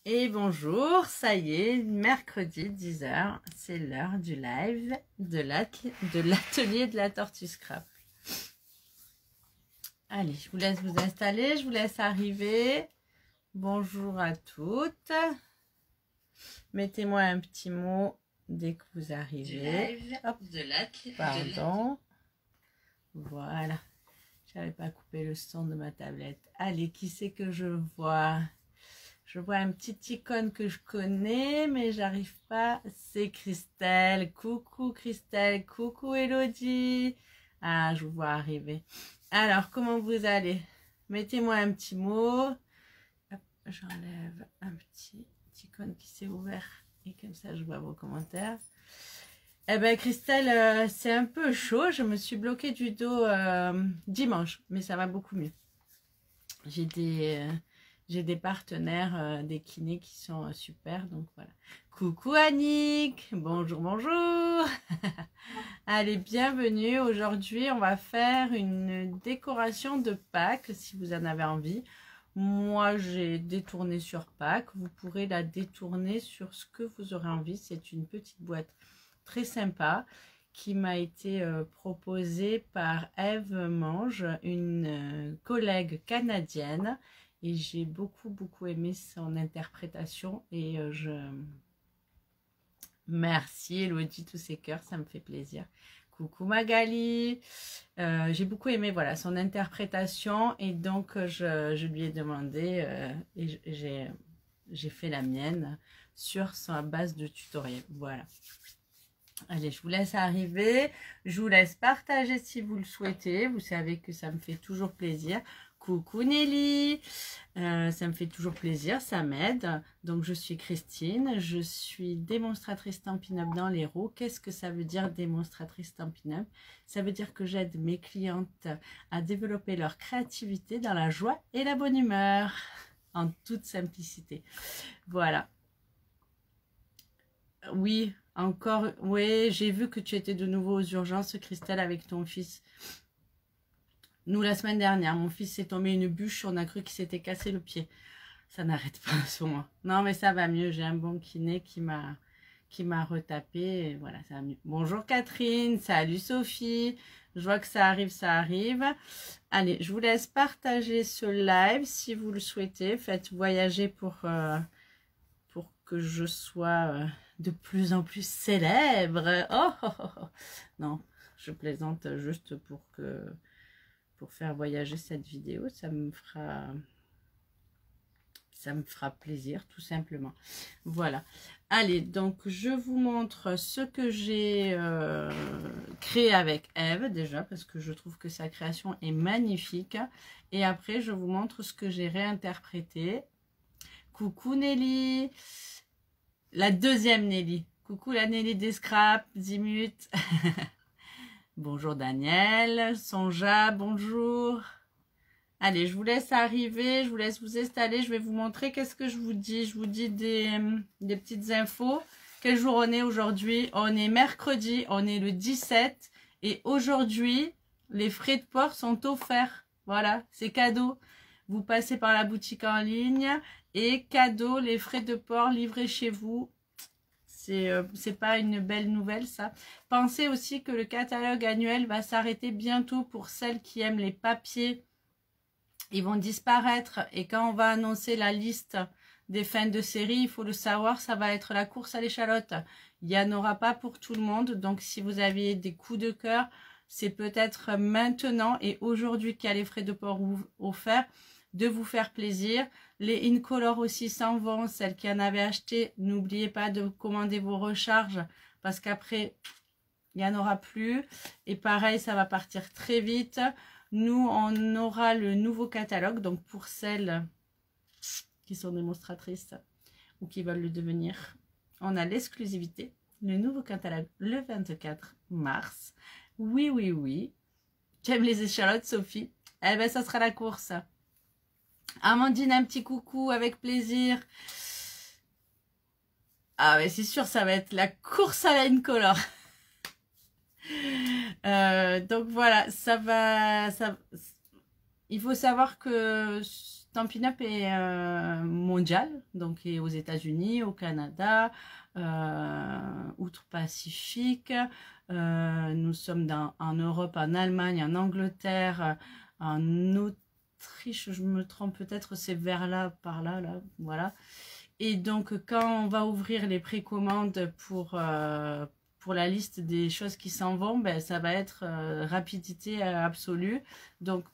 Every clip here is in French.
Et bonjour, ça y est, mercredi 10h, c'est l'heure du live de l'atelier de la Tortue Scrap. Allez, je vous laisse vous installer, je vous laisse arriver. Bonjour à toutes. Mettez-moi un petit mot dès que vous arrivez. Hop, pardon. Voilà. J'avais pas coupé le son de ma tablette. Allez, qui c'est que je vois? Je vois un petit icône que je connais, mais j'arrive pas. C'est Christelle. Coucou Christelle. Coucou Elodie. Ah, je vous vois arriver. Alors, comment vous allez? Mettez-moi un petit mot. J'enlève un petit icône qui s'est ouvert. Et comme ça, je vois vos commentaires. Eh ben Christelle, c'est un peu chaud. Je me suis bloquée du dos dimanche, mais ça va beaucoup mieux. J'ai des partenaires, des kinés qui sont super, donc voilà. Coucou Annick, bonjour, bonjour. Allez, bienvenue. Aujourd'hui, on va faire une décoration de Pâques, si vous en avez envie. Moi, j'ai détourné sur Pâques. Vous pourrez la détourner sur ce que vous aurez envie. C'est une petite boîte très sympa qui m'a été proposée par Eve Mange, une collègue canadienne. Et j'ai beaucoup aimé son interprétation et merci Elodie, tous ces cœurs, ça me fait plaisir. Coucou Magali, j'ai beaucoup aimé voilà son interprétation et donc je lui ai demandé et j'ai fait la mienne sur sa base de tutoriel. Voilà. Allez, je vous laisse arriver, je vous laisse partager si vous le souhaitez, vous savez que ça me fait toujours plaisir. Coucou Nelly, ça me fait toujours plaisir, ça m'aide. Donc je suis Christine, je suis démonstratrice Stampin' Up dans l'Hérault. Qu'est-ce que ça veut dire démonstratrice Stampin' Up? Ça veut dire que j'aide mes clientes à développer leur créativité dans la joie et la bonne humeur, en toute simplicité. Voilà. Oui, encore, oui, j'ai vu que tu étais de nouveau aux urgences, Christelle, avec ton fils. Nous, la semaine dernière, mon fils s'est tombé une bûche, on a cru qu'il s'était cassé le pied. Ça n'arrête pas en ce moment. Non, mais ça va mieux, j'ai un bon kiné qui m'a retapé, et voilà, ça va mieux. Bonjour Catherine, salut Sophie, je vois que ça arrive, ça arrive. Allez, je vous laisse partager ce live si vous le souhaitez. Faites voyager pour que je sois de plus en plus célèbre. Oh. Non, je plaisante juste pour faire voyager cette vidéo, ça me fera plaisir tout simplement. Voilà. Allez, donc je vous montre ce que j'ai créé avec Eve déjà parce que je trouve que sa création est magnifique. Et après, je vous montre ce que j'ai réinterprété. Coucou Nelly, la deuxième Nelly. Coucou la Nelly des scraps, Zimut. Bonjour Daniel, Sonja, bonjour. Allez, je vous laisse arriver, je vous laisse vous installer. Je vais vous montrer qu'est-ce que je vous dis. Je vous dis des petites infos. Quel jour on est aujourd'hui? On est mercredi, on est le 17. Et aujourd'hui, les frais de port sont offerts. Voilà, c'est cadeau. Vous passez par la boutique en ligne et cadeau, les frais de port livrés chez vous. C'est pas une belle nouvelle ça. Pensez aussi que le catalogue annuel va s'arrêter bientôt pour celles qui aiment les papiers. Ils vont disparaître et quand on va annoncer la liste des fins de série, il faut le savoir, ça va être la course à l'échalote. Il n'y en aura pas pour tout le monde. Donc si vous avez des coups de cœur, c'est peut-être maintenant et aujourd'hui qu'il y a les frais de port offerts de vous faire plaisir. Les Incolor aussi s'en vont. Celles qui en avaient acheté, n'oubliez pas de commander vos recharges parce qu'après, il n'y en aura plus. Et pareil, ça va partir très vite. Nous, on aura le nouveau catalogue. Donc, pour celles qui sont démonstratrices ou qui veulent le devenir, on a l'exclusivité. Le nouveau catalogue le 24 mars. Oui. Tu aimes les échalotes, Sophie? Eh bien, ça sera la course. Amandine, un petit coucou, avec plaisir. Ah ouais, c'est sûr, ça va être la course à la Incolor. Donc voilà, il faut savoir que Stampin' Up est mondial, donc est aux États-Unis, au Canada, outre-Pacifique. Nous sommes en Europe, en Allemagne, en Angleterre, en Autriche, je me trompe peut-être, c'est vers là, par là, là, voilà. Et donc, quand on va ouvrir les précommandes pour la liste des choses qui s'en vont, ben, ça va être rapidité absolue. Donc,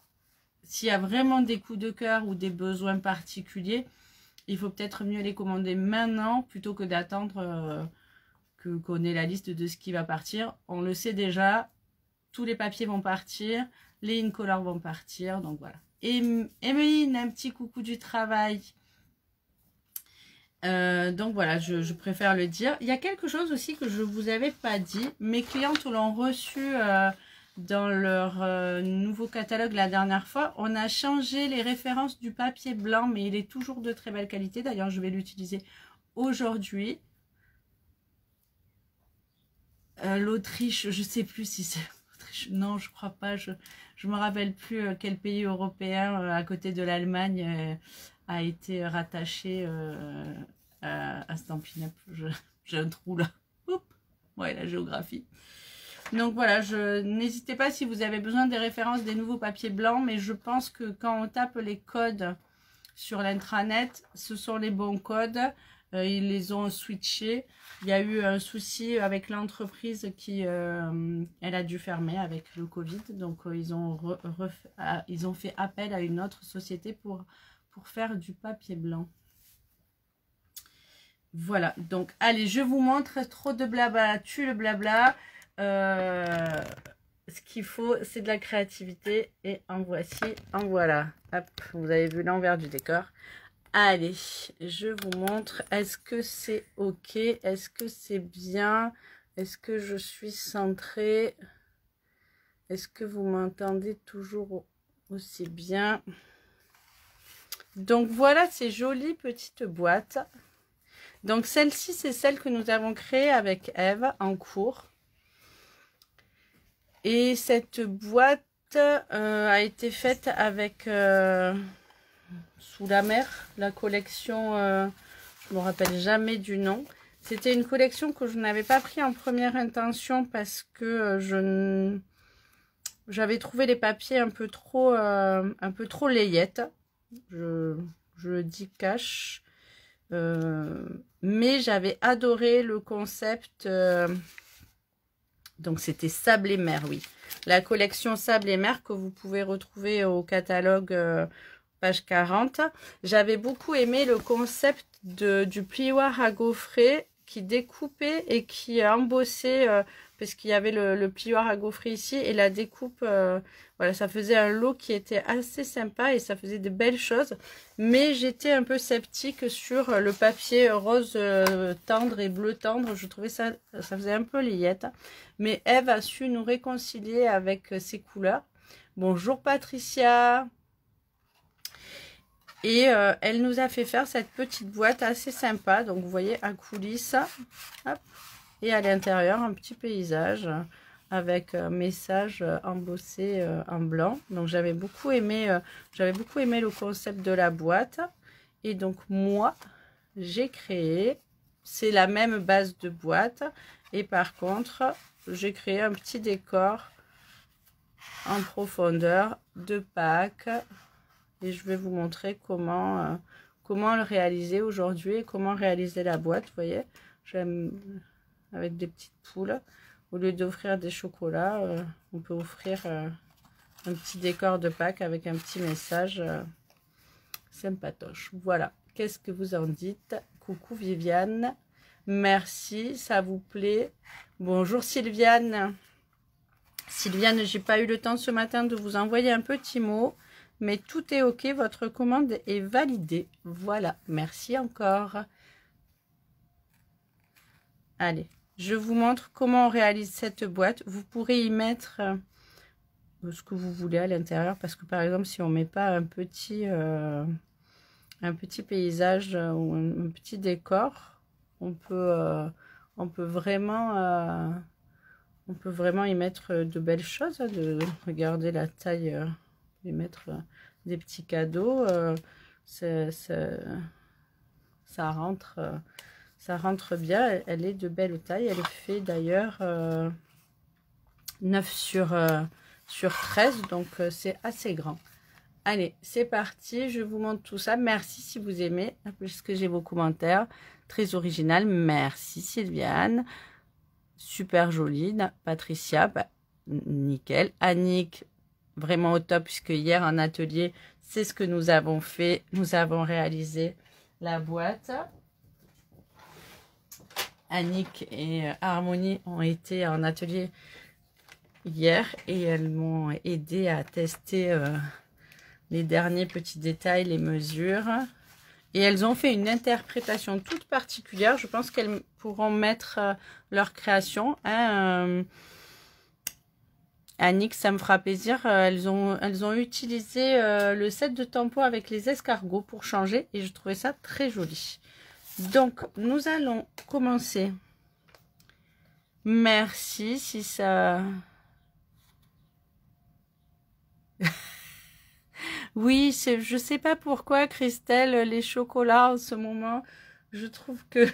s'il y a vraiment des coups de cœur ou des besoins particuliers, il faut peut-être mieux les commander maintenant plutôt que d'attendre qu'on ait la liste de ce qui va partir. On le sait déjà, tous les papiers vont partir, les incolores vont partir, donc voilà. Et Emeline, un petit coucou du travail. Donc voilà, je préfère le dire. Il y a quelque chose aussi que je ne vous avais pas dit. Mes clientes l'ont reçu dans leur nouveau catalogue la dernière fois. On a changé les références du papier blanc, mais il est toujours de très belle qualité. D'ailleurs, je vais l'utiliser aujourd'hui. L'Autriche, je ne sais plus si c'est l'Autriche. Non, je crois pas. Je me rappelle plus quel pays européen à côté de l'Allemagne a été rattaché à Stampin' Up. J'ai un trou là. Oups. Ouais, la géographie. Donc voilà, n'hésitez pas si vous avez besoin des références des nouveaux papiers blancs, mais je pense que quand on tape les codes sur l'intranet, ce sont les bons codes. Ils les ont switchés. Il y a eu un souci avec l'entreprise qui elle a dû fermer avec le Covid. Donc ils ont fait appel à une autre société pour faire du papier blanc. Voilà, donc allez, je vous montre. Trop de blabla tue le blabla. Ce qu'il faut, c'est de la créativité. Et en voici, en voilà. Hop, vous avez vu l'envers du décor. Allez, je vous montre. Est-ce que c'est ok? Est-ce que c'est bien? Est-ce que je suis centrée? Est-ce que vous m'entendez toujours aussi bien? Donc voilà ces jolies petites boîtes. Donc celle-ci, c'est celle que nous avons créée avec Eve en cours. Et cette boîte a été faite avec Sous la mer, la collection, je ne me rappelle jamais du nom. C'était une collection que je n'avais pas pris en première intention parce que j'avais trouvé les papiers un peu trop layettes. Je le dis cash. Mais j'avais adoré le concept. Donc c'était Sable et Mer, oui. La collection Sable et Mer que vous pouvez retrouver au catalogue page 40. J'avais beaucoup aimé le concept du plioir à gaufrer qui découpait et qui embossait, parce qu'il y avait le plioir à gaufrer ici et la découpe, voilà, ça faisait un lot qui était assez sympa et ça faisait de belles choses. Mais j'étais un peu sceptique sur le papier rose tendre et bleu tendre. Je trouvais ça faisait un peu layette. Mais Eve a su nous réconcilier avec ces couleurs. Bonjour Patricia. Et elle nous a fait faire cette petite boîte assez sympa. Donc vous voyez à coulisses. Hop, et à l'intérieur un petit paysage avec un message embossé en blanc. Donc j'avais beaucoup aimé le concept de la boîte. Et donc moi j'ai créé, c'est la même base de boîte. Et par contre j'ai créé un petit décor en profondeur de Pâques. Et je vais vous montrer comment le réaliser aujourd'hui et comment réaliser la boîte. Vous voyez, j'aime avec des petites poules. Au lieu d'offrir des chocolats, on peut offrir un petit décor de Pâques avec un petit message sympatoche. Voilà, qu'est-ce que vous en dites? Coucou Viviane, merci, ça vous plaît? Bonjour Sylviane. Sylviane, j'ai pas eu le temps ce matin de vous envoyer un petit mot. Mais tout est ok, votre commande est validée. Voilà, merci encore. Allez, je vous montre comment on réalise cette boîte. Vous pourrez y mettre ce que vous voulez à l'intérieur. Parce que par exemple, si on ne met pas un petit paysage ou un petit décor, on peut vraiment y mettre de belles choses. Regardez la taille. Et mettre des petits cadeaux. Ça rentre bien. Elle est de belle taille. Elle fait d'ailleurs 9 sur 13. Donc, c'est assez grand. Allez, c'est parti. Je vous montre tout ça. Merci si vous aimez, puisque j'ai vos commentaires. Très original. Merci Sylviane. Super jolie. Patricia, bah, nickel. Annick, vraiment au top, puisque hier en atelier, c'est ce que nous avons fait. Nous avons réalisé la boîte. Annick et Harmonie ont été en atelier hier et elles m'ont aidé à tester les derniers petits détails, les mesures. Et elles ont fait une interprétation toute particulière. Je pense qu'elles pourront mettre leur création. Hein, Annick, ça me fera plaisir. Elles ont utilisé le set de tampons avec les escargots pour changer. Et je trouvais ça très joli. Donc, nous allons commencer. Merci si ça... Oui, je sais pas pourquoi, Christelle, les chocolats en ce moment, je trouve que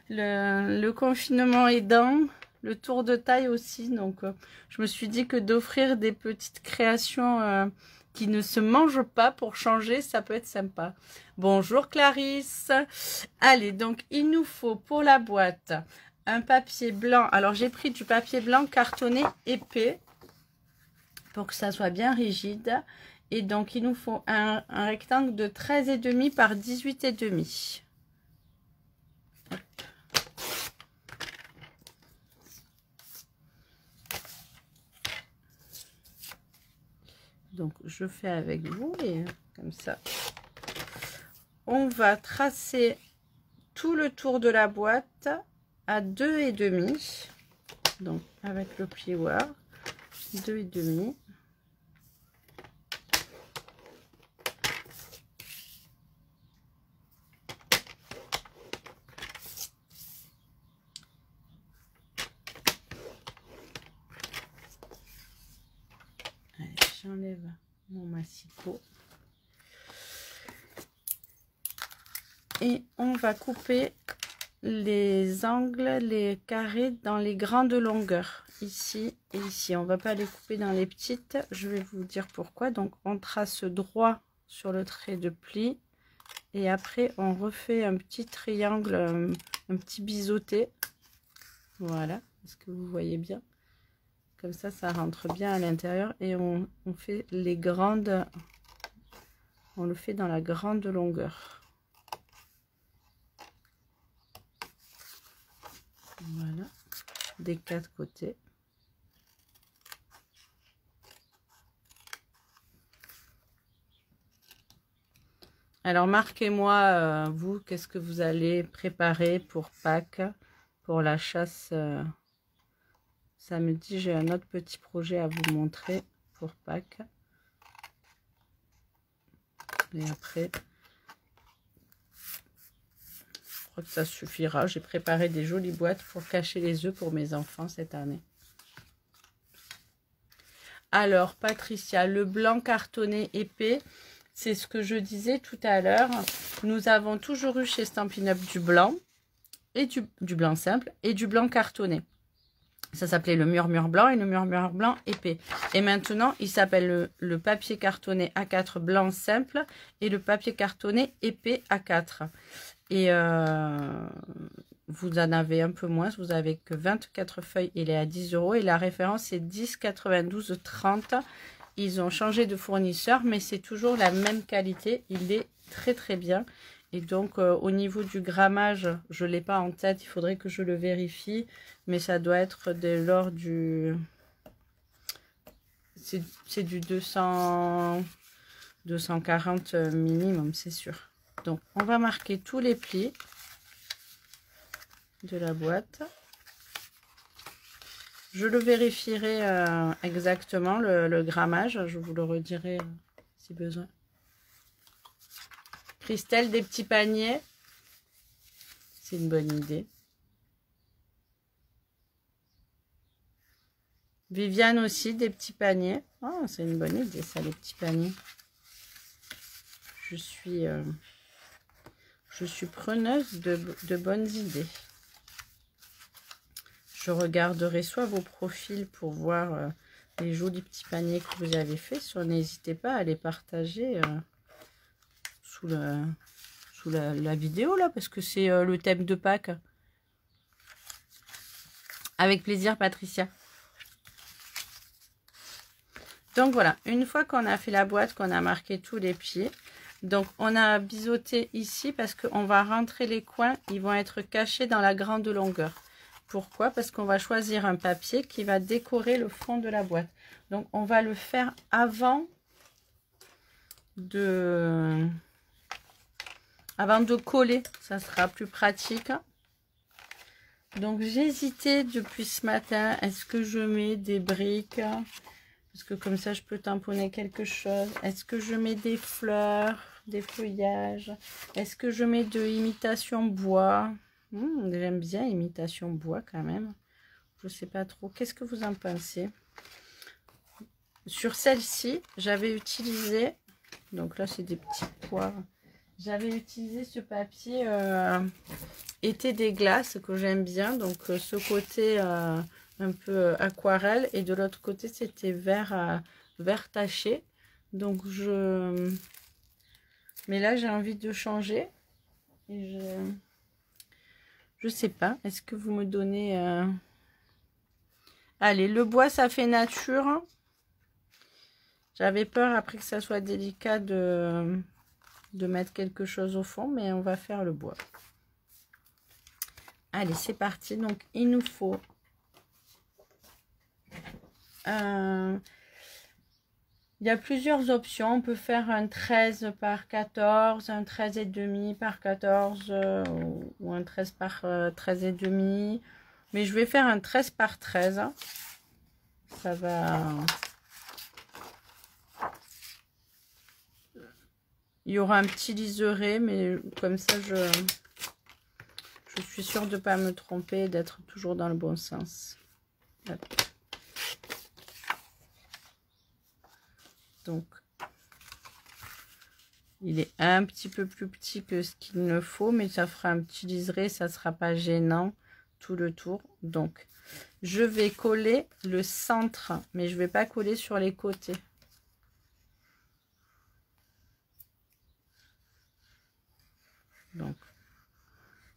le confinement aidant, le tour de taille aussi, donc je me suis dit que d'offrir des petites créations qui ne se mangent pas pour changer, ça peut être sympa. Bonjour Clarisse. Allez, donc il nous faut pour la boîte un papier blanc. Alors j'ai pris du papier blanc cartonné épais pour que ça soit bien rigide. Et donc, il nous faut un rectangle de 13,5 par 18,5. Donc, je fais avec vous et comme ça. On va tracer tout le tour de la boîte à 2,5. Donc, avec le plioir, 2,5. J'enlève mon massicot et on va couper les angles, les carrés dans les grandes longueurs ici et ici. On va pas les couper dans les petites, je vais vous dire pourquoi. Donc on trace droit sur le trait de pli et après on refait un petit triangle, un petit biseauté. Voilà, est-ce que vous voyez bien? Comme ça rentre bien à l'intérieur et on fait les grandes, on le fait dans la grande longueur. Voilà, des 4 côtés. Alors marquez-moi, vous, qu'est-ce que vous allez préparer pour Pâques, pour la chasse samedi. J'ai un autre petit projet à vous montrer pour Pâques. Et après, je crois que ça suffira. J'ai préparé des jolies boîtes pour cacher les œufs pour mes enfants cette année. Alors, Patricia, le blanc cartonné épais, c'est ce que je disais tout à l'heure. Nous avons toujours eu chez Stampin' Up du blanc, et du blanc simple, et du blanc cartonné. Ça s'appelait le murmure blanc et le murmure blanc épais. Et maintenant, il s'appelle le papier cartonné A4 blanc simple et le papier cartonné épais A4. Et vous en avez un peu moins, vous avez que 24 feuilles, il est à 10 € et la référence est 10,92,30. Ils ont changé de fournisseur, mais c'est toujours la même qualité, il est très très bien. Et donc au niveau du grammage, je ne l'ai pas en tête, il faudrait que je le vérifie, mais ça doit être de l'ordre du... C'est du 240 minimum, c'est sûr. Donc on va marquer tous les plis de la boîte. Je le vérifierai exactement, le grammage, je vous le redirai si besoin. Christelle, des petits paniers, c'est une bonne idée. Viviane aussi, des petits paniers. Oh, c'est une bonne idée ça, les petits paniers. je suis preneuse de bonnes idées. Je regarderai soit vos profils pour voir les jolis petits paniers que vous avez fait. N'hésitez pas à les partager sous la vidéo là, parce que c'est le thème de Pâques. Avec plaisir, Patricia. Donc voilà, une fois qu'on a fait la boîte, qu'on a marqué tous les pieds, donc on a biseauté ici parce qu'on va rentrer les coins, ils vont être cachés dans la grande longueur. Pourquoi? Parce qu'on va choisir un papier qui va décorer le fond de la boîte. Donc on va le faire avant de coller, ça sera plus pratique. Donc j'hésitais depuis ce matin, est-ce que je mets des briques? Parce que comme ça, je peux tamponner quelque chose. Est-ce que je mets des fleurs, des feuillages? Est-ce que je mets de imitation bois? J'aime bien imitation bois quand même. Je ne sais pas trop. Qu'est-ce que vous en pensez? Sur celle-ci, j'avais utilisé... Donc là, c'est des petits poires. J'avais utilisé ce papier été des glaces que j'aime bien. Donc ce côté... un peu aquarelle et de l'autre côté c'était vert taché, donc mais là j'ai envie de changer et je sais pas, est-ce que vous me donnez allez, le bois ça fait nature, j'avais peur après que ça soit délicat de mettre quelque chose au fond, mais on va faire le bois. Allez, c'est parti. Donc il nous faut il y a plusieurs options. On peut faire un 13 par 14, un 13 et demi par 14 ou un 13 par 13 et demi. Mais je vais faire un 13 par 13. Ça va... Il y aura un petit liseré, mais comme ça, je suis sûre de ne pas me tromper, d'être toujours dans le bon sens. Hop. Donc, il est un petit peu plus petit que ce qu'il ne faut, mais ça fera un petit liseré, ça ne sera pas gênant tout le tour. Donc, je vais coller le centre, mais je ne vais pas coller sur les côtés. Donc,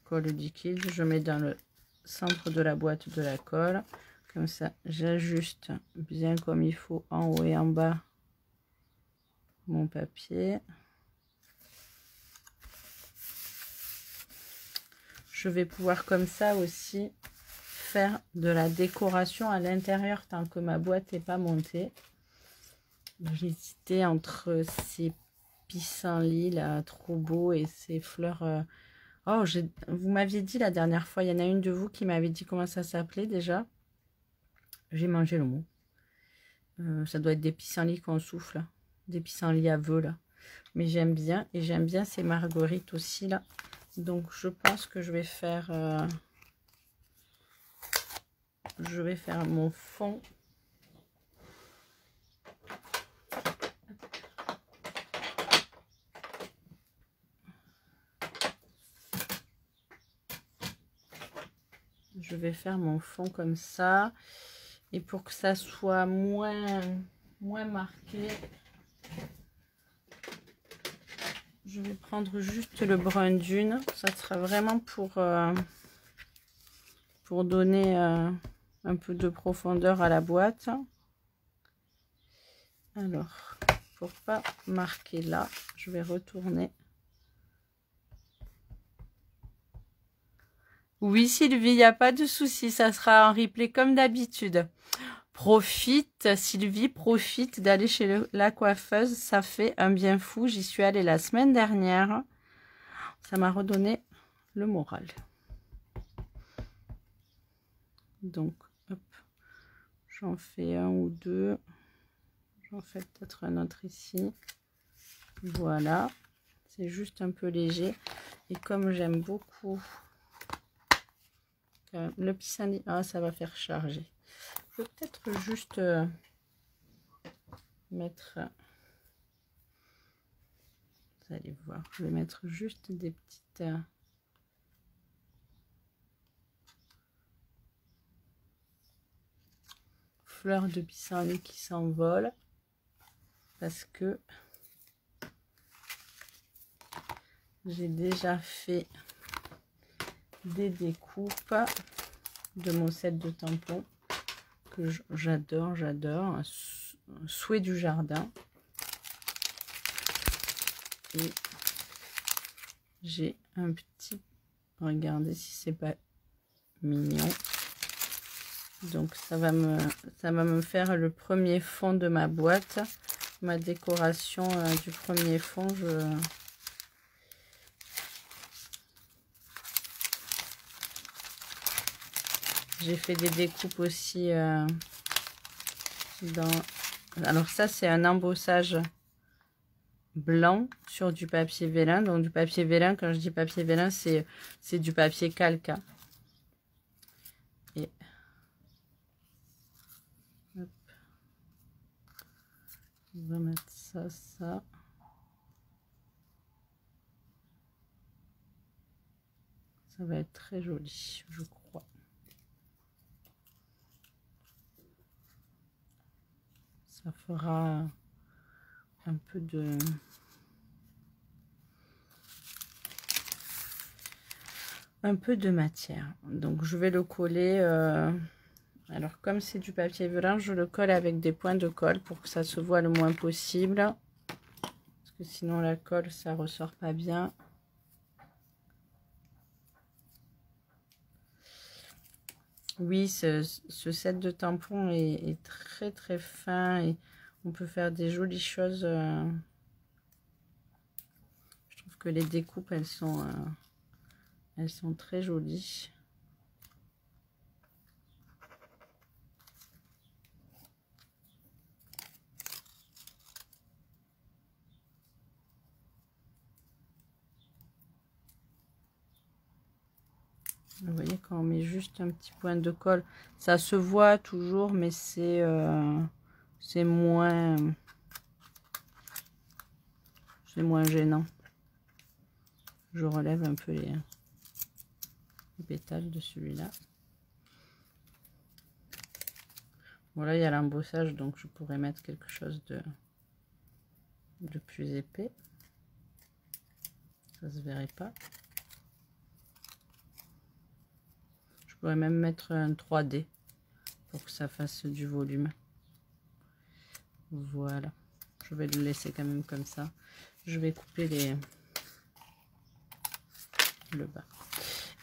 colle liquide, je mets dans le centre de la boîte de la colle. Comme ça, j'ajuste bien comme il faut en haut et en bas mon papier. Je vais pouvoir comme ça aussi faire de la décoration à l'intérieur tant que ma boîte n'est pas montée. J'hésitais entre ces pissenlits là, trop beaux, et ces fleurs. Oh, vous m'aviez dit la dernière fois, il y en a une de vous qui m'avait dit comment ça s'appelait déjà. J'ai mangé le mot. Ça doit être des pissenlits qu'on souffle. Des pissenlits à vœux là, mais j'aime bien, et j'aime bien ces marguerites aussi là, donc je pense que je vais faire mon fond. Je vais faire mon fond comme ça, et pour que ça soit moins marqué, je vais prendre juste le brun dune. Ça sera vraiment pour donner un peu de profondeur à la boîte. Alors, pour pas marquer là, je vais retourner. Oui, Sylvie, il n'y a pas de souci, ça sera en replay comme d'habitude. Profite, Sylvie, profite d'aller chez la coiffeuse, ça fait un bien fou. J'y suis allée la semaine dernière, ça m'a redonné le moral. Donc, hop, j'en fais un ou deux, j'en fais peut-être un autre ici. Voilà, c'est juste un peu léger, et comme j'aime beaucoup le pissenlit, ah, ça va faire charger. Je vais peut-être juste mettre Vous allez voir, je vais mettre juste des petites fleurs de pissenlit qui s'envolent parce que j'ai déjà fait des découpes de mon set de tampons que j'adore, un souhait du jardin. Et j'ai un petit, regardez si c'est pas mignon. Donc ça va me faire le premier fond de ma boîte, ma décoration du premier fond. J'ai fait des découpes aussi alors ça c'est un embossage blanc sur du papier vélin. Donc du papier vélin, quand je dis papier vélin, c'est du papier calca. Et hop. On va mettre ça. Ça va être très joli, je crois. Ça fera un peu de matière. Donc je vais le coller. Alors comme c'est du papier vélin, je le colle avec des points de colle pour que ça se voit le moins possible. Parce que sinon la colle, ça ressort pas bien. Oui, ce set de tampons est très très fin et on peut faire des jolies choses. Je trouve que les découpes, elles sont très jolies. Vous voyez, quand on met juste un petit point de colle, ça se voit toujours, mais c'est moins gênant. Je relève un peu les pétales de celui-là. Voilà, il y a l'embossage, donc je pourrais mettre quelque chose de plus épais. Ça se verrait pas. Je pourrais même mettre un 3D pour que ça fasse du volume. Voilà. Je vais le laisser quand même comme ça. Je vais couper le bas.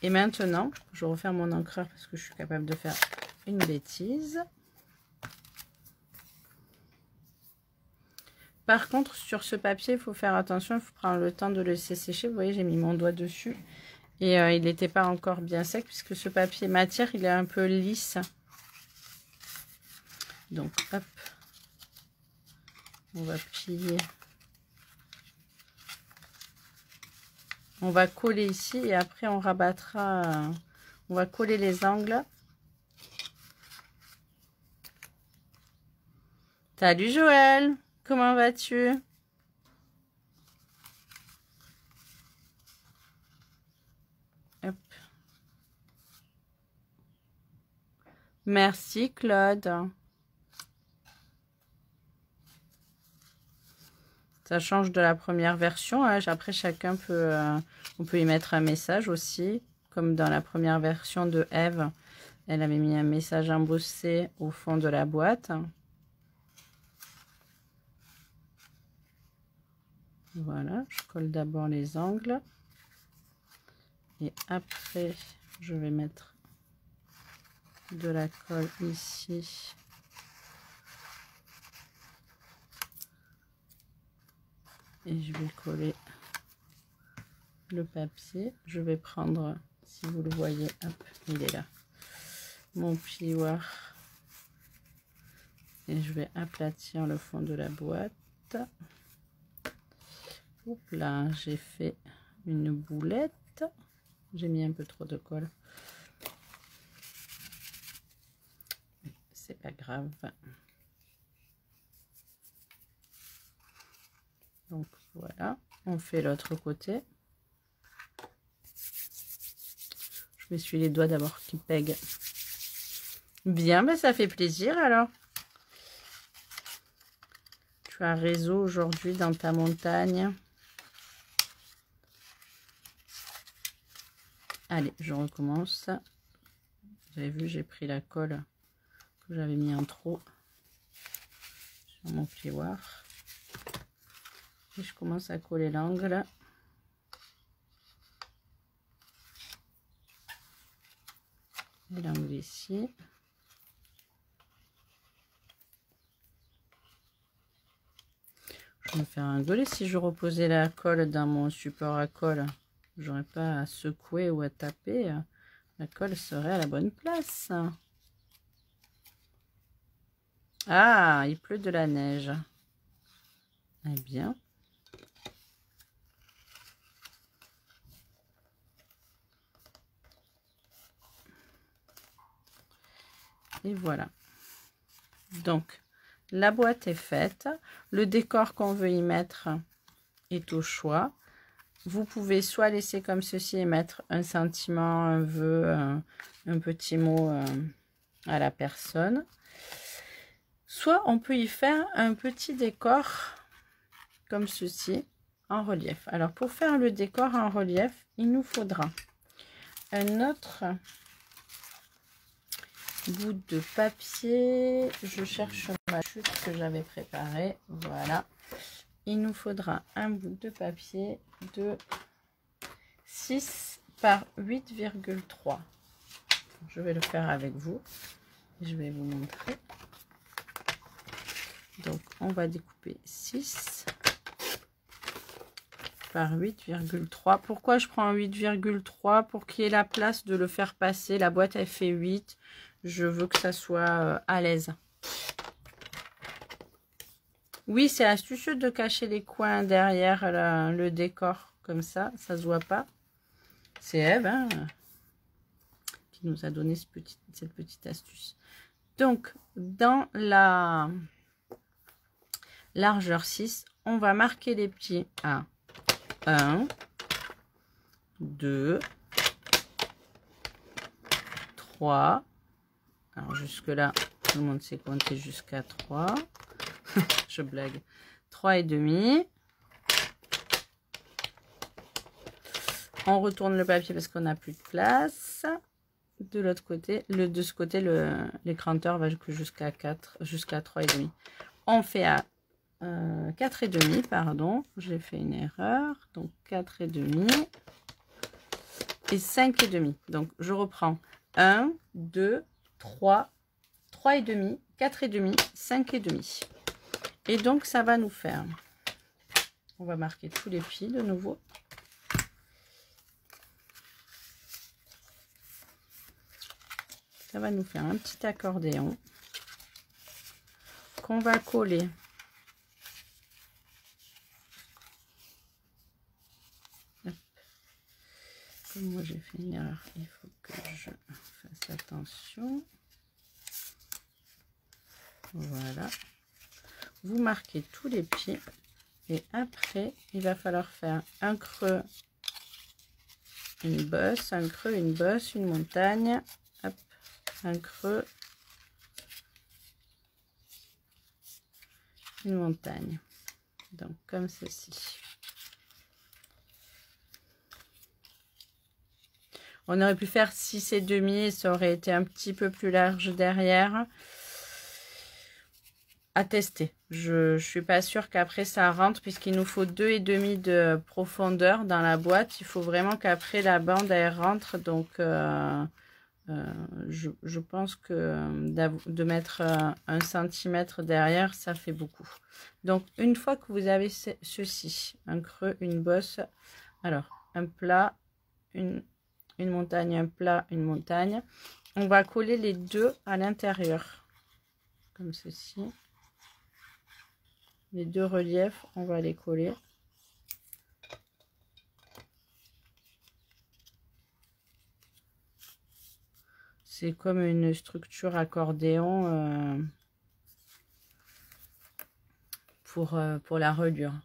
Et maintenant, je referme mon encreur parce que je suis capable de faire une bêtise. Par contre, sur ce papier, il faut faire attention, il faut prendre le temps de le laisser sécher. Vous voyez, j'ai mis mon doigt dessus et il n'était pas encore bien sec puisque ce papier matière, il est un peu lisse. Donc, hop, on va plier. On va coller ici et après on rabattra, on va coller les angles. Salut Joël, comment vas-tu? Hop. Merci Claude. Ça change de la première version. Hein. Après, chacun peut... on peut y mettre un message aussi. Comme dans la première version de Eve. Elle avait mis un message embossé au fond de la boîte. Voilà. Je colle d'abord les angles. Et après, je vais mettre de la colle ici. Et je vais coller le papier. Je vais prendre, si vous le voyez, hop, il est là, mon plioir. Et je vais aplatir le fond de la boîte. Oups là, j'ai fait une boulette. J'ai mis un peu trop de colle. C'est pas grave. Donc voilà, On fait l'autre côté. Je m'essuie les doigts d'abord qui pèguent. Bien, ben ça fait plaisir alors. Tu as réseau aujourd'hui dans ta montagne. Allez, je recommence. Vous avez vu, j'ai pris la colle que j'avais mis en trop sur mon plioir. Et je commence à coller l'angle. Et l'angle ici. Je vais me faire engueuler si je reposais la colle dans mon support à colle. J'aurais pas à secouer ou à taper. La colle serait à la bonne place. Ah, il pleut de la neige. Eh bien. Et voilà. Donc, la boîte est faite. Le décor qu'on veut y mettre est au choix. Vous pouvez soit laisser comme ceci et mettre un sentiment, un vœu, un petit mot à la personne. Soit on peut y faire un petit décor comme ceci en relief. Alors pour faire le décor en relief, il nous faudra un autre bout de papier. Je cherche ma chute que j'avais préparée. Voilà. Il nous faudra un bout de papier de 6 par 8,3. Je vais le faire avec vous. Je vais vous montrer. Donc, on va découper 6 par 8,3. Pourquoi je prends 8,3? Pour qu'il y ait la place de le faire passer. La boîte, elle fait 8. Je veux que ça soit à l'aise. Oui, c'est astucieux de cacher les coins derrière le décor. Comme ça se voit pas. C'est Eve hein, qui nous a donné cette petite astuce. Donc, dans la largeur 6, on va marquer les pieds à 1, 2, 3. Alors, jusque-là, tout le monde sait compter jusqu'à 3. Je blague. 3 et demi. On retourne le papier parce qu'on n'a plus de place. De l'autre côté, de ce côté, l'écranteur va jusqu'à 4, jusqu'à 3 et demi. On fait à 4 et demi, pardon. J'ai fait une erreur. Donc 4 et demi et 5 et demi. Donc je reprends 1, 2, 3, 3 et demi, 4 et demi, 5 et demi. Et donc, ça va nous faire... On va marquer tous les plis de nouveau. Ça va nous faire un petit accordéon qu'on va coller. Hop. Comme moi, j'ai fait une erreur, il faut que je fasse attention. Voilà. Vous marquez tous les pieds et après il va falloir faire un creux, une bosse, un creux, une bosse, une montagne, hop, un creux, une montagne. Donc comme ceci. On aurait pu faire 6 et demi et ça aurait été un petit peu plus large derrière. À tester. Je suis pas sûre qu'après ça rentre puisqu'il nous faut 2 et demi de profondeur dans la boîte. Il faut vraiment qu'après la bande elle rentre. Donc je pense que de mettre 1 centimètre derrière, ça fait beaucoup. Donc une fois que vous avez ceci, un creux, une bosse, alors un plat, une montagne, un plat, une montagne, on va coller les deux à l'intérieur comme ceci. Les deux reliefs, on va les coller. C'est comme une structure accordéon pour la reliure.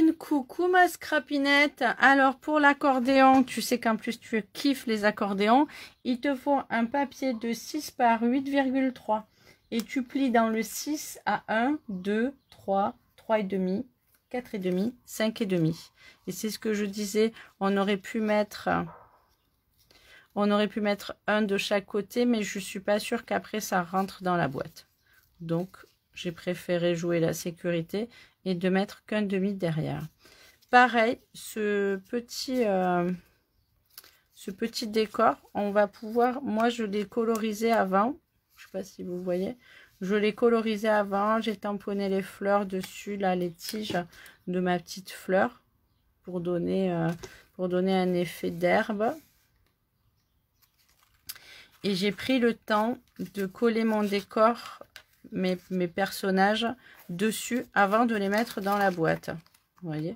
Sandrine, coucou ma scrapinette. Alors pour l'accordéon, tu sais qu'en plus tu kiffes les accordéons, il te faut un papier de 6 par 8,3 et tu plies dans le 6 à 1, 2, 3, 3,5, 4,5, 5,5. Et c'est ce que je disais, on aurait pu mettre un de chaque côté, mais je suis pas sûre qu'après ça rentre dans la boîte. Donc j'ai préféré jouer la sécurité et de mettre qu'un demi derrière. Pareil, ce petit décor, on va pouvoir, moi je l'ai colorisé avant, je sais pas si vous voyez, je l'ai colorisé avant, j'ai tamponné les fleurs dessus, là les tiges de ma petite fleur pour donner un effet d'herbe. Et j'ai pris le temps de coller mon décor, mes personnages dessus avant de les mettre dans la boîte. Vous voyez,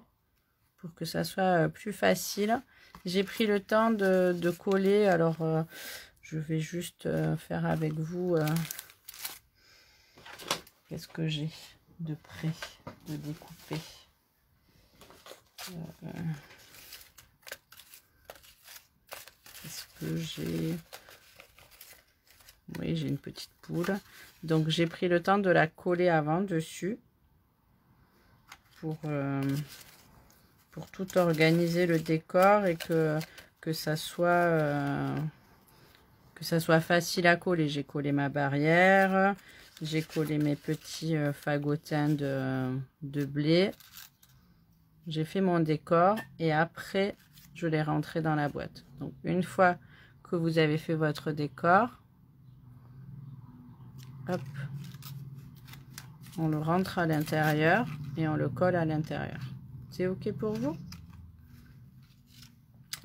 pour que ça soit plus facile. J'ai pris le temps de coller. Alors, je vais juste faire avec vous. Qu'est-ce que j'ai de près de découper. Qu'est-ce que j'ai? Oui, j'ai une petite poule. Donc, j'ai pris le temps de la coller avant dessus pour tout organiser le décor et que ça soit facile à coller. J'ai collé ma barrière, j'ai collé mes petits fagotins de blé. J'ai fait mon décor et après, je l'ai rentré dans la boîte. Donc, une fois que vous avez fait votre décor, hop, on le rentre à l'intérieur et on le colle à l'intérieur. C'est OK pour vous?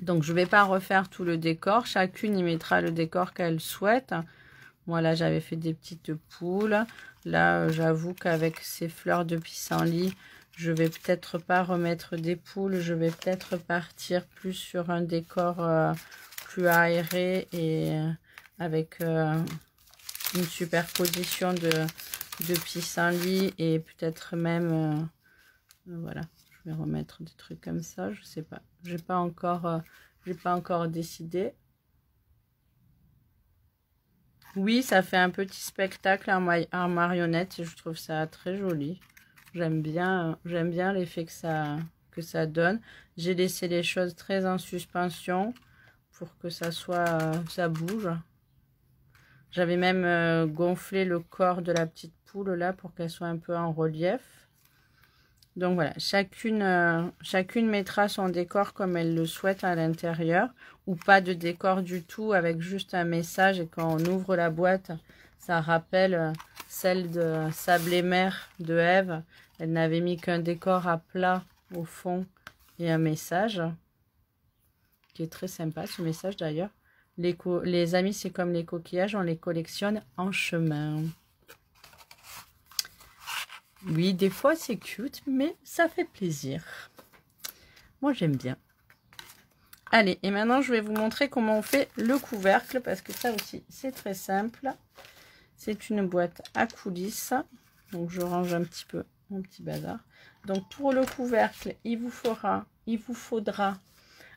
Donc, je ne vais pas refaire tout le décor. Chacune y mettra le décor qu'elle souhaite. Moi, là, j'avais fait des petites poules. Là, j'avoue qu'avec ces fleurs de pissenlit, je vais peut-être pas remettre des poules. Je vais peut-être partir plus sur un décor plus aéré et avec une superposition de pissenlit et peut-être même voilà, je vais remettre des trucs comme ça, je sais pas, j'ai pas encore décidé. Oui, ça fait un petit spectacle en marionnette et je trouve ça très joli. J'aime bien l'effet que ça donne. J'ai laissé les choses très en suspension pour que ça bouge. J'avais même gonflé le corps de la petite poule là pour qu'elle soit un peu en relief. Donc voilà, chacune mettra son décor comme elle le souhaite à l'intérieur ou pas de décor du tout avec juste un message et quand on ouvre la boîte, ça rappelle celle de Sable et Mer de Ève. Elle n'avait mis qu'un décor à plat au fond et un message qui est très sympa ce message d'ailleurs. Les amis, c'est comme les coquillages, on les collectionne en chemin. Oui, des fois c'est cute, mais ça fait plaisir. Moi, j'aime bien. Allez, et maintenant, je vais vous montrer comment on fait le couvercle, parce que ça aussi, c'est très simple. C'est une boîte à coulisses. Donc, je range un petit peu mon petit bazar. Donc, pour le couvercle, il vous faudra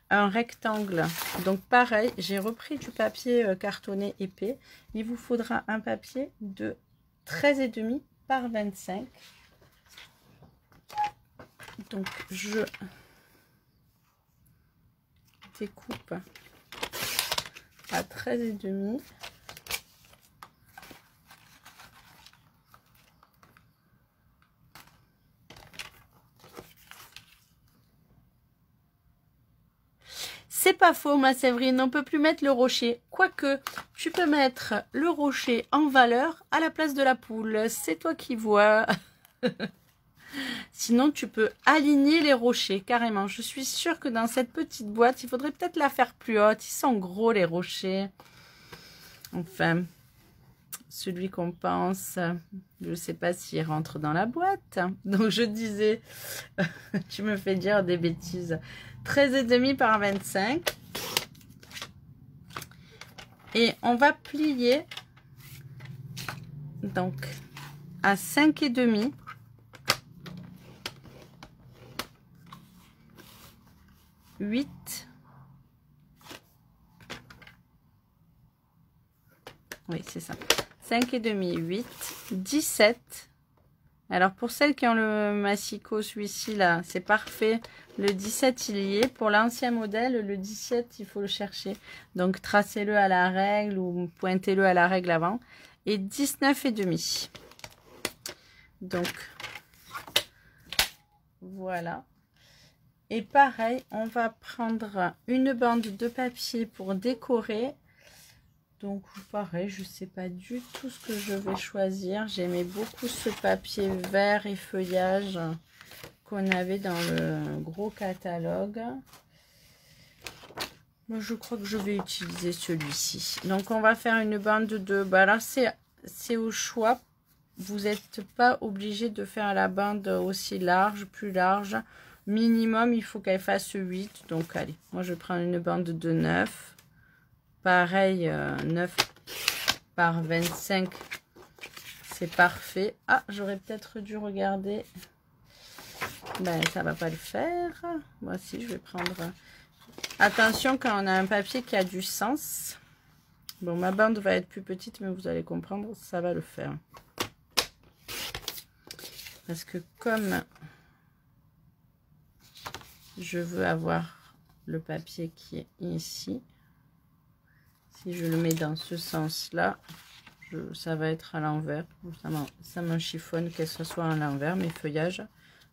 un rectangle. Donc pareil, j'ai repris du papier cartonné épais. Il vous faudra un papier de 13,5 par 25. Donc je découpe à 13,5. C'est pas faux, ma Séverine, on peut plus mettre le rocher. Quoique, tu peux mettre le rocher en valeur à la place de la poule. C'est toi qui vois. Sinon, tu peux aligner les rochers, carrément. Je suis sûre que dans cette petite boîte, il faudrait peut-être la faire plus haute. Ils sont gros, les rochers. Enfin, celui qu'on pense, je ne sais pas s'il rentre dans la boîte. Donc, je disais, tu me fais dire des bêtises. 13,5 par 25. Et on va plier donc à 5,5. 8. Oui, c'est ça. 5 et demi, 8, 17. Alors, pour celles qui ont le massicot, celui-ci, là, c'est parfait. Le 17, il y est. Pour l'ancien modèle, le 17, il faut le chercher. Donc, tracez-le à la règle ou pointez-le à la règle avant. Et 19 et demi. Donc, voilà. Et pareil, on va prendre une bande de papier pour décorer. Donc, pareil, je ne sais pas du tout ce que je vais choisir. J'aimais beaucoup ce papier vert et feuillage qu'on avait dans le gros catalogue. Moi, je crois que je vais utiliser celui-ci. Donc, on va faire une bande de... Bah, là, c'est au choix. Vous n'êtes pas obligé de faire la bande aussi large, plus large. Minimum, il faut qu'elle fasse 8. Donc, allez, moi, je prends une bande de 9. Pareil, 9 par 25, c'est parfait. Ah, j'aurais peut-être dû regarder. Ben, ça va pas le faire. Moi aussi, je vais prendre... Attention quand on a un papier qui a du sens. Bon, ma bande va être plus petite, mais vous allez comprendre, ça va le faire. Parce que comme je veux avoir le papier qui est ici, si je le mets dans ce sens-là, ça va être à l'envers. Ça m'en chiffonne que ce soit à l'envers, mes feuillages.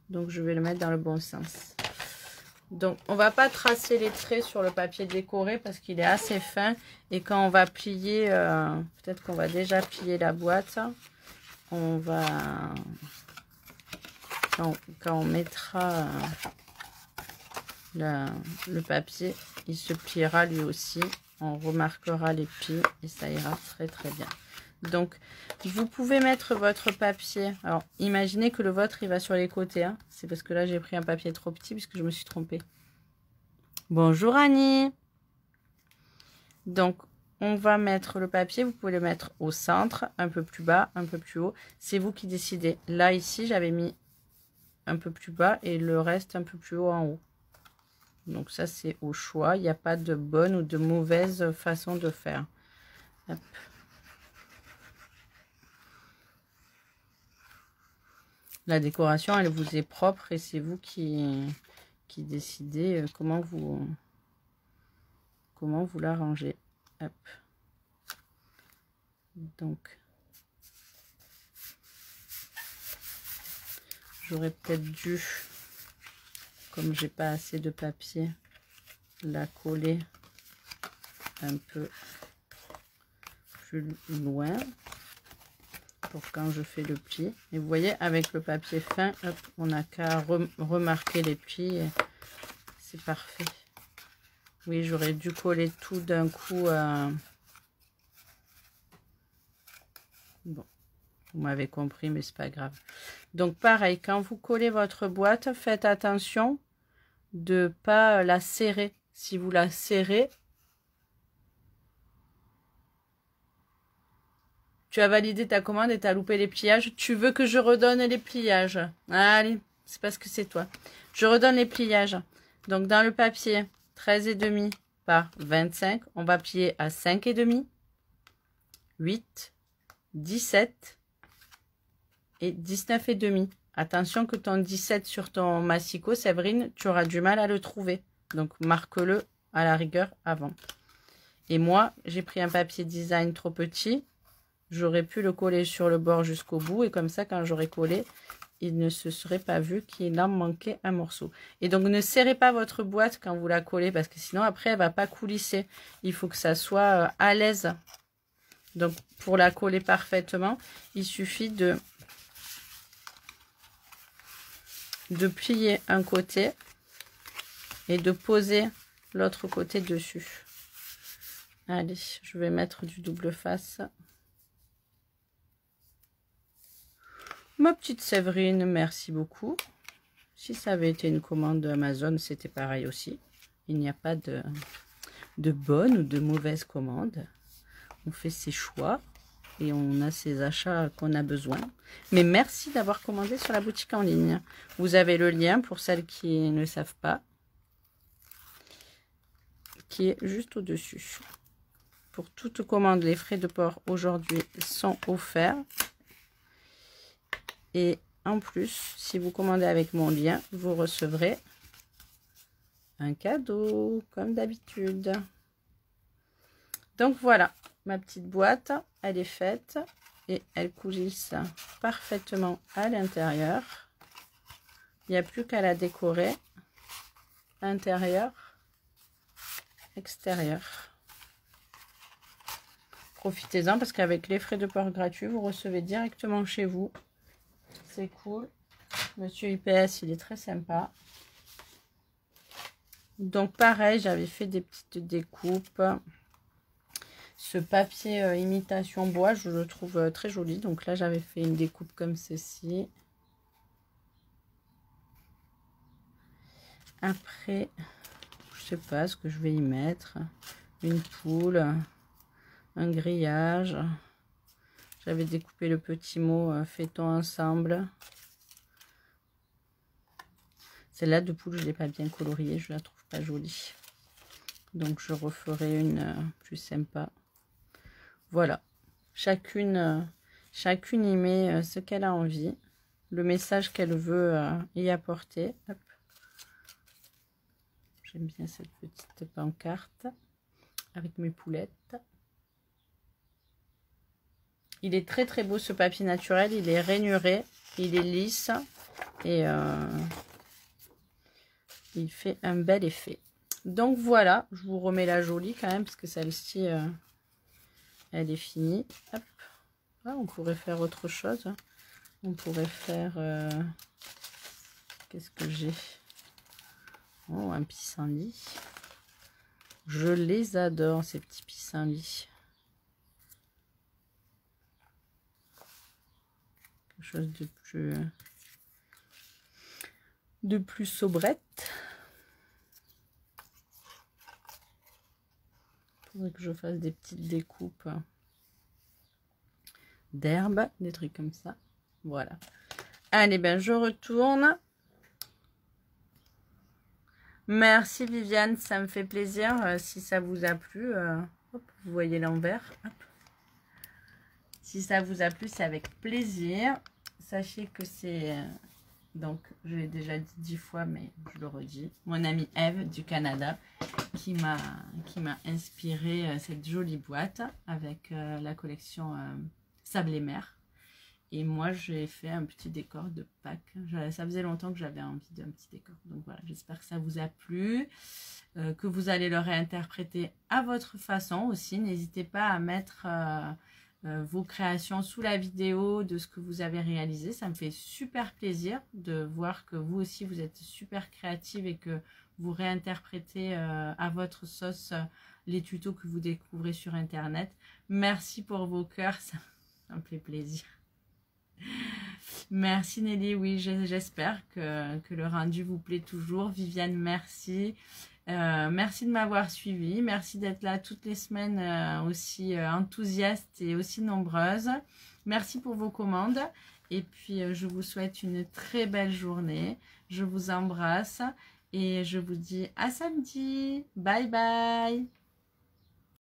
Donc, je vais le mettre dans le bon sens. Donc, on va pas tracer les traits sur le papier décoré parce qu'il est assez fin. Et quand on va plier, peut-être qu'on va déjà plier la boîte. On va... Quand on mettra le papier, il se pliera lui aussi. On remarquera les plis et ça ira très très bien. Donc, vous pouvez mettre votre papier. Alors, imaginez que le vôtre, il va sur les côtés. Hein. C'est parce que là, j'ai pris un papier trop petit puisque je me suis trompée. Bonjour Annie. Donc, on va mettre le papier. Vous pouvez le mettre au centre, un peu plus bas, un peu plus haut. C'est vous qui décidez. Là, ici, j'avais mis un peu plus bas et le reste un peu plus haut en haut. Donc ça, c'est au choix. Il n'y a pas de bonne ou de mauvaise façon de faire. Hop. La décoration, elle vous est propre et c'est vous qui décidez comment vous la rangez. Hop. Donc, j'aurais peut-être dû, comme j'ai pas assez de papier, la coller un peu plus loin pour quand je fais le pli. Et vous voyez, avec le papier fin, hop, on n'a qu'à remarquer les plis. C'est parfait. Oui, j'aurais dû coller tout d'un coup. Bon, vous m'avez compris, mais c'est pas grave. Donc pareil, quand vous collez votre boîte, faites attention de pas la serrer. Si vous la serrez, tu as validé ta commande et tu as loupé les pliages. Tu veux que je redonne les pliages? Allez, c'est parce que c'est toi. Je redonne les pliages. Donc dans le papier 13,5 par 25, on va plier à 5,5, 8, 17 et 19,5. Attention que ton 17 sur ton massicot, Séverine, tu auras du mal à le trouver. Donc, marque-le à la rigueur avant. Et moi, j'ai pris un papier design trop petit. J'aurais pu le coller sur le bord jusqu'au bout. Et comme ça, quand j'aurais collé, il ne se serait pas vu qu'il en manquait un morceau. Et donc, ne serrez pas votre boîte quand vous la collez parce que sinon, après, elle ne va pas coulisser. Il faut que ça soit à l'aise. Donc, pour la coller parfaitement, il suffit de plier un côté et de poser l'autre côté dessus. Allez, je vais mettre du double face. Ma petite Séverine, merci beaucoup. Si ça avait été une commande Amazon, c'était pareil aussi. Il n'y a pas de bonne ou de mauvaise commande. On fait ses choix et on a ses achats qu'on a besoin. Mais merci d'avoir commandé sur la boutique en ligne. Vous avez le lien pour celles qui ne savent pas. qui est juste au-dessus. Pour toute commande, les frais de port aujourd'hui sont offerts. Et en plus, si vous commandez avec mon lien, vous recevrez un cadeau, comme d'habitude. Donc voilà, ma petite boîte, elle est faite et elle coulisse parfaitement à l'intérieur. Il n'y a plus qu'à la décorer, intérieur, extérieur. Profitez-en parce qu'avec les frais de port gratuits, vous recevez directement chez vous. C'est cool. Monsieur UPS, il est très sympa. Donc pareil, j'avais fait des petites découpes. Ce papier imitation bois, je le trouve très joli. Donc là, j'avais fait une découpe comme ceci. Après, je sais pas ce que je vais y mettre. Une poule, un grillage. J'avais découpé le petit mot fait-on ensemble. Celle-là de poule, je ne l'ai pas bien coloriée, je la trouve pas jolie. Donc je referai une plus sympa. Voilà. Chacune y met ce qu'elle a envie. Le message qu'elle veut y apporter. J'aime bien cette petite pancarte avec mes poulettes. Il est très très beau ce papier naturel, il est rainuré, il est lisse et il fait un bel effet. Donc voilà, je vous remets la jolie quand même parce que celle-ci, elle est finie. Hop. Ah, on pourrait faire autre chose. On pourrait faire... qu'est-ce que j'ai? Oh, un pissenlit. Je les adore ces petits pissenlits. Chose de plus soubrette. Il faudrait que je fasse des petites découpes d'herbes, des trucs comme ça. Voilà. Allez, ben je retourne. Merci Viviane, ça me fait plaisir. Si ça vous a plu, hop, vous voyez l'envers. Si ça vous a plu, c'est avec plaisir. Sachez que c'est, donc je l'ai déjà dit 10 fois, mais je le redis, mon amie Eve du Canada qui m'a inspiré cette jolie boîte avec la collection Sable et Mer. Et moi, j'ai fait un petit décor de Pâques. Ça faisait longtemps que j'avais envie d'un petit décor. Donc voilà, j'espère que ça vous a plu, que vous allez le réinterpréter à votre façon aussi. N'hésitez pas à mettre... vos créations sous la vidéo de ce que vous avez réalisé. Ça me fait super plaisir de voir que vous aussi vous êtes super créative et que vous réinterprétez à votre sauce les tutos que vous découvrez sur internet. Merci pour vos cœurs, ça me fait plaisir. Merci Nelly, oui, j'espère que le rendu vous plaît toujours. Viviane, merci. Merci de m'avoir suivi, merci d'être là toutes les semaines aussi enthousiaste et aussi nombreuse. Merci pour vos commandes et puis je vous souhaite une très belle journée. Je vous embrasse et je vous dis à samedi. Bye bye.